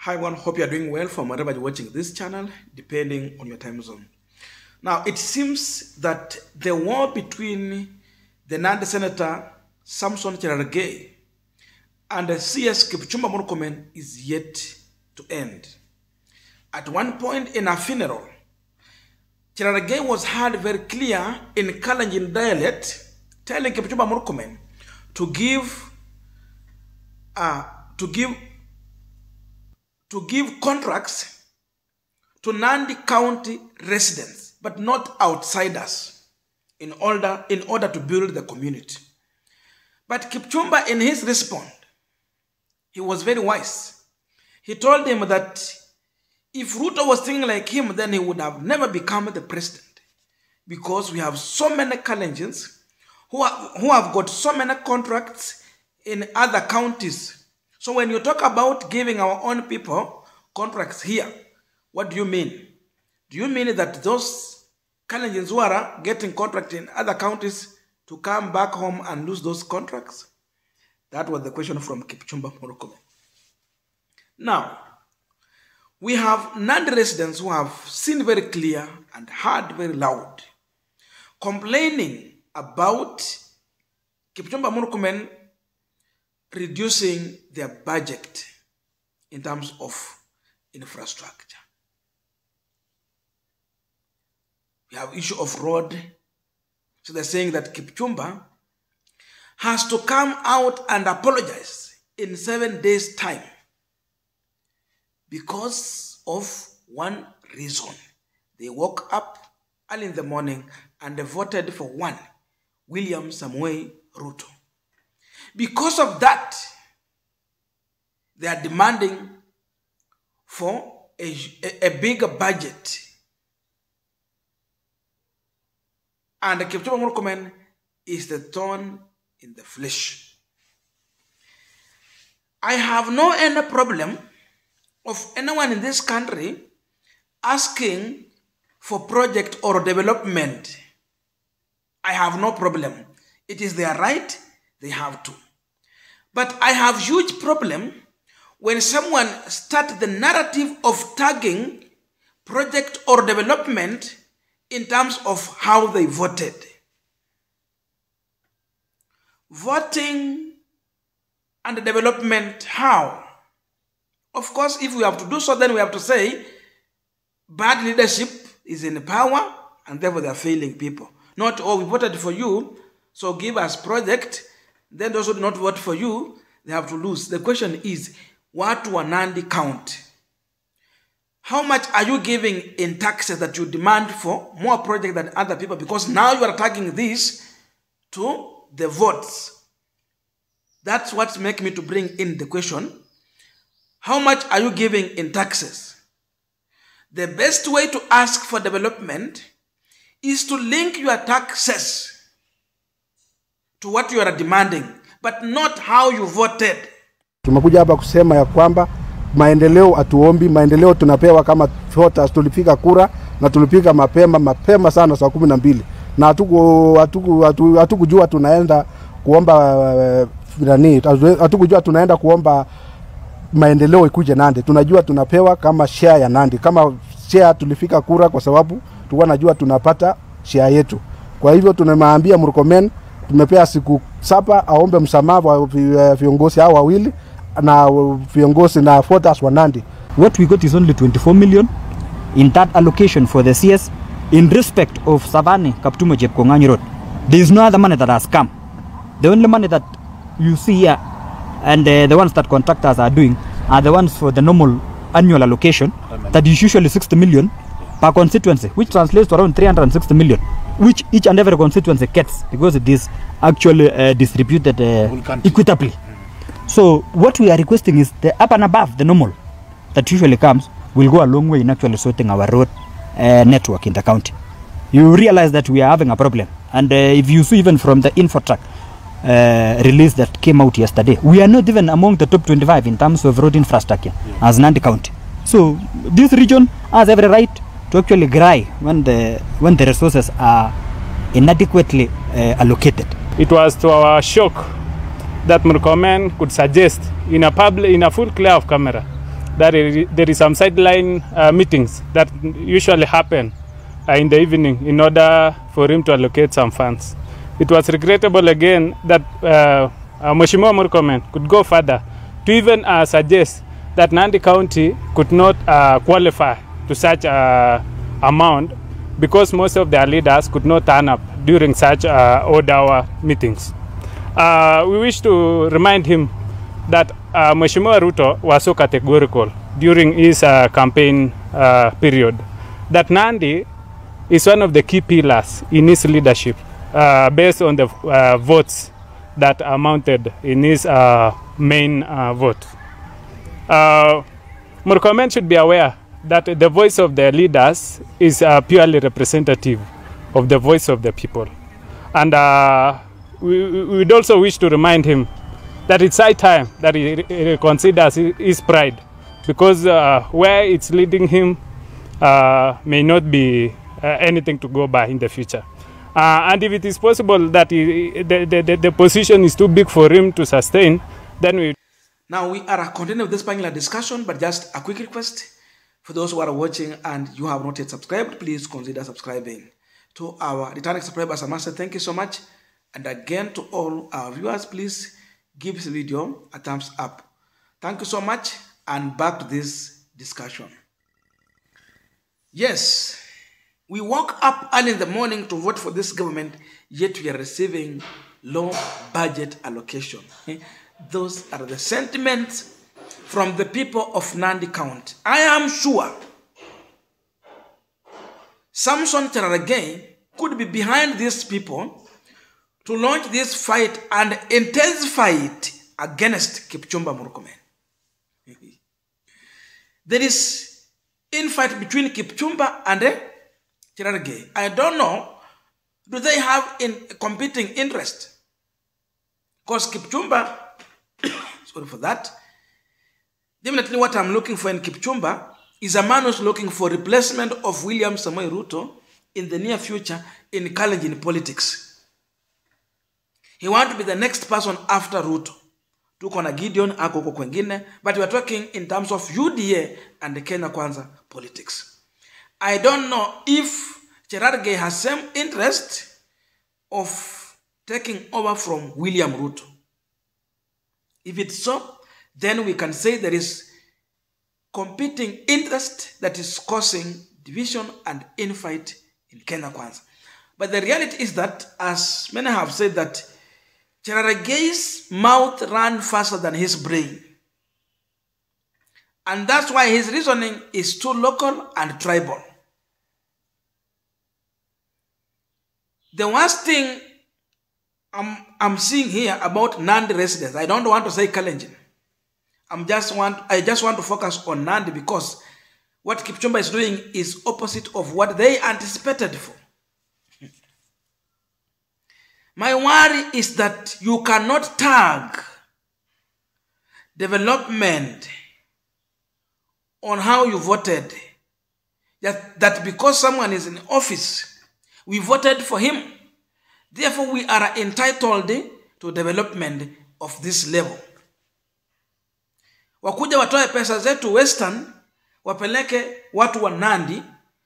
Hi everyone, hope you are doing well from wherever you're watching this channel, depending on your time zone. Now, it seems that the war between the Nandi Senator Samson Cherargei and the CS Kipchumba Murkomen is yet to end. At one point in a funeral, Cherargei was heard very clear in Kalenjin dialect telling Kipchumba Murkomen to give contracts to Nandi County residents, but not outsiders, in order to build the community. But Kipchumba, in his response, he was very wise. He told him that if Ruto was thinking like him, then he would have never become the president, because we have so many Kalenjins who have got so many contracts in other counties. So when you talk about giving our own people contracts here, what do you mean? Do you mean that those Kalenjins who are getting contracts in other counties to come back home and lose those contracts? That was the question from Kipchumba Murkomen. Now, we have Nandi residents who have seen very clear and heard very loud, complaining about Kipchumba Murkomen reducing their budget in terms of infrastructure. We have issue of road. So they're saying that Kipchumba has to come out and apologize in 7 days' time because of one reason. They woke up early in the morning and they voted for one, William Samoei Ruto. Because of that, they are demanding for a bigger budget. And Kipchumba Murkomen is the thorn in the flesh. I have no any problem of anyone in this country asking for project or development. I have no problem. It is their right, they have to. But I have huge problem when someone starts the narrative of tagging project or development in terms of how they voted. Voting and development, how? Of course, if we have to do so, then we have to say bad leadership is in power and therefore they are failing people. Not, oh, we voted for you, so give us project. Then those who do not vote for you, they have to lose. The question is, what will Nandi count? How much are you giving in taxes that you demand for more projects than other people? Because now you are tagging this to the votes. That's what makes me to bring in the question. How much are you giving in taxes? The best way to ask for development is to link your taxes to what you are demanding, but not how you voted. Tumekuja hapa kusema ya kwamba maendeleo atuombi, maendeleo tunapewa kama voters. Tulipiga kura na tulipiga mapema sana saa 12. Na hatukujua tunaenda kuomba hatukujua tunaenda kuomba maendeleo ikuje Nandi. Tunajua tunapewa kama share ya Nandi. Kama share tulifika kura kwa sababu tulikuwa najua tunapata share yetu. Kwa hivyo tunamwambia Murkomen tumepea siku 7 aombe msamaha wa viongozi hao wawili na viongozi na voters wa Nandi. What we got is only 24 million in that allocation for the CS in respect of Savannah Kaptumo Jepkonganyi Road. There is no other money that has come. The only money that you see here and the ones that contractors are doing are the ones for the normal annual allocation that is usually 60 million per constituency, which translates to around 360 million, which each and every constituency gets because it is actually distributed equitably. So what we are requesting is the up and above the normal that usually comes will go a long way in actually sorting our road network in the county. You realize that we are having a problem, and if you see even from the InfoTrack release that came out yesterday, we are not even among the top 25 in terms of road infrastructure as Nandi County. So this region has every right to actually cry when the resources are inadequately allocated. It was to our shock that Murkomen could suggest in a full clear of camera that there is some sideline meetings that usually happen in the evening in order for him to allocate some funds. It was regrettable again that Mheshimiwa Murkomen could go further to even suggest that Nandi County could not qualify to such amount because most of their leaders could not turn up during such odd-hour meetings. We wish to remind him that Mheshimiwa Ruto was so categorical during his campaign period that Nandi is one of the key pillars in his leadership based on the votes that amounted in his main vote. Murkomen should be aware that the voice of the leaders is purely representative of the voice of the people. And we would also wish to remind him that it's high time that he considers his pride, because where it's leading him may not be anything to go by in the future. And if it is possible that the position is too big for him to sustain, then we... Now we are continuing with this panel discussion, but just a quick request for those who are watching and you have not yet subscribed, please consider subscribing. To our returning subscribers, I must say thank you so much. And again, to all our viewers, please give this video a thumbs up. Thank you so much, and back to this discussion. Yes, we woke up early in the morning to vote for this government, yet we are receiving low budget allocation. Those are the sentiments from the people of Nandi County. I am sure Samson Cherargei could be behind these people to launch this fight and intensify it against Kipchumba Murkomen. There is infight between Kipchumba and Cherargei. I don't know, do they have competing interest? Because Kipchumba, sorry for that, definitely what I'm looking for in Kipchumba is a man who's looking for replacement of William Samoei Ruto in the near future in Kalenjin politics. He wants to be the next person after Ruto. Tuko na Gideon, ako kwengine, but we are talking in terms of UDA and the Kenya Kwanza politics. I don't know if Cherargei has same interest of taking over from William Ruto. If it's so, then we can say there is competing interest that is causing division and infight in Kenya Kwanza. But the reality is that, as many have said, that Cherargei's mouth ran faster than his brain. And that's why his reasoning is too local and tribal. The worst thing I'm seeing here about Nandi residents, I don't want to say Kalenjin. I just want to focus on Nandi, because what Kipchumba is doing is opposite of what they anticipated for. My worry is that you cannot tag development on how you voted. That because someone is in office, we voted for him. Therefore, we are entitled to development of this level. Wakuja watoe pesa zetu Western, wapeleke watu wa Nandi,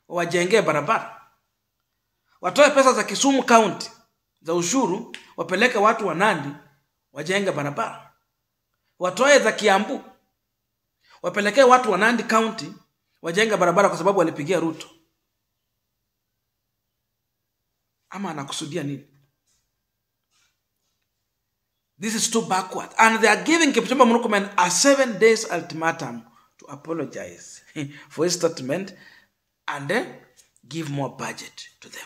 wajenge barabara. Watoe pesa za Kisumu County, za ushuru, wapeleke watu wa Nandi, wajenge barabara. Watoe za Kiambu, wapeleke watu wa Nandi County, wajenge barabara kwa sababu walipigia Ruto. Ama anakusudia nini? This is too backward. And they are giving Kipchumba Murkomen a 7 days ultimatum to apologize for his statement and then give more budget to them.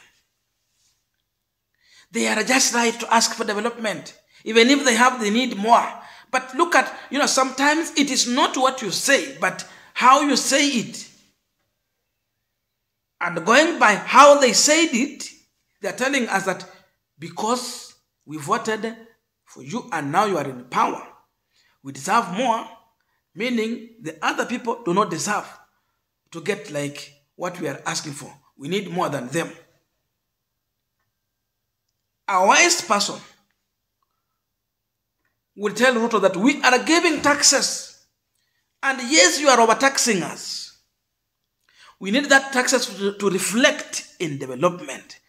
They are just right to ask for development. Even if they need more. But look at, sometimes it is not what you say, but how you say it. And going by how they said it, they are telling us that because we voted for you and now you are in power, we deserve more, meaning the other people do not deserve to get like what we are asking for. We need more than them. A wise person will tell Ruto that we are giving taxes And yes, you are overtaxing us. We need that taxes to reflect in development.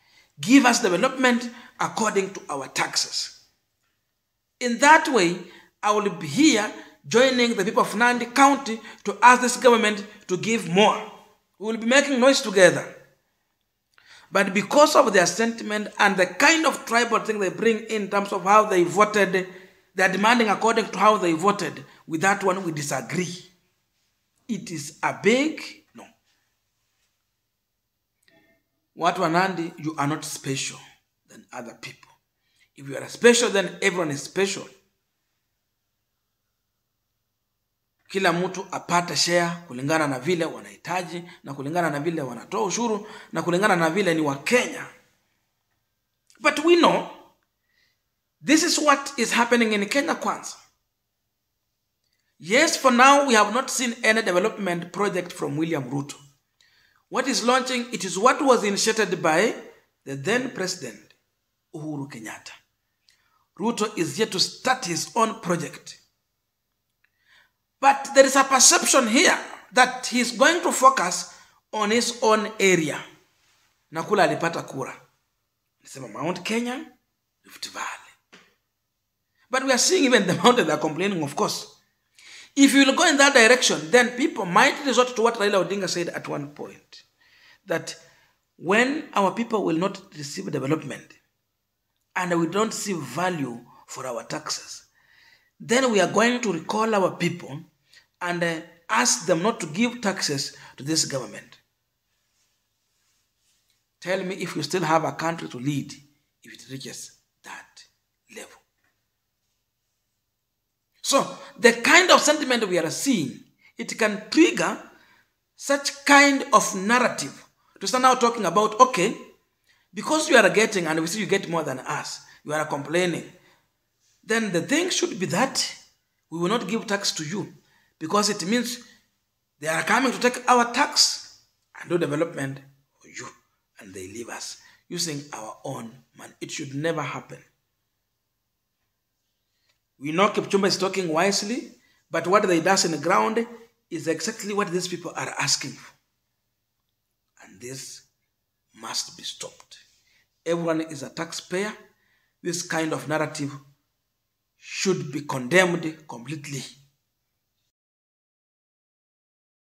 Give us development according to our taxes. In that way, I will be here joining the people of Nandi County to ask this government to give more. We will be making noise together. But because of their sentiment and the kind of tribal thing they bring in terms of how they voted, they are demanding according to how they voted. With that one, we disagree. It is a big no. What Nandi, you are not special than other people. If you are special, then everyone is special. Kila mtu apate share kulingana na vile wanahitaji na kulingana na vile wanatoa ushuru na kulingana na vile ni wa Kenya. But we know this is what is happening in Kenya kwanza. Yes, for now we have not seen any development project from William Ruto. What is launching, it is what was initiated by the then President Uhuru Kenyatta. Ruto is yet to start his own project. But there is a perception here that he is going to focus on his own area. Nakula alipata kura. Nisema Mount Kenya, Rift Valley. But we are seeing even the mountains are complaining, of course. If you will go in that direction, then people might resort to what Raila Odinga said at one point. That when our people will not receive development and we don't see value for our taxes, then we are going to recall our people and ask them not to give taxes to this government. Tell me if you still have a country to lead if it reaches that level. So, the kind of sentiment we are seeing, it can trigger such kind of narrative to start now talking about, okay, because you are getting, and we see you get more than us, you are complaining, then the thing should be that we will not give tax to you because it means they are coming to take our tax and do development for you, and they leave us using our own money. It should never happen. We know Kipchumba is talking wisely, but what they does in the ground is exactly what these people are asking for. And this must be stopped. Everyone is a taxpayer. This kind of narrative should be condemned completely.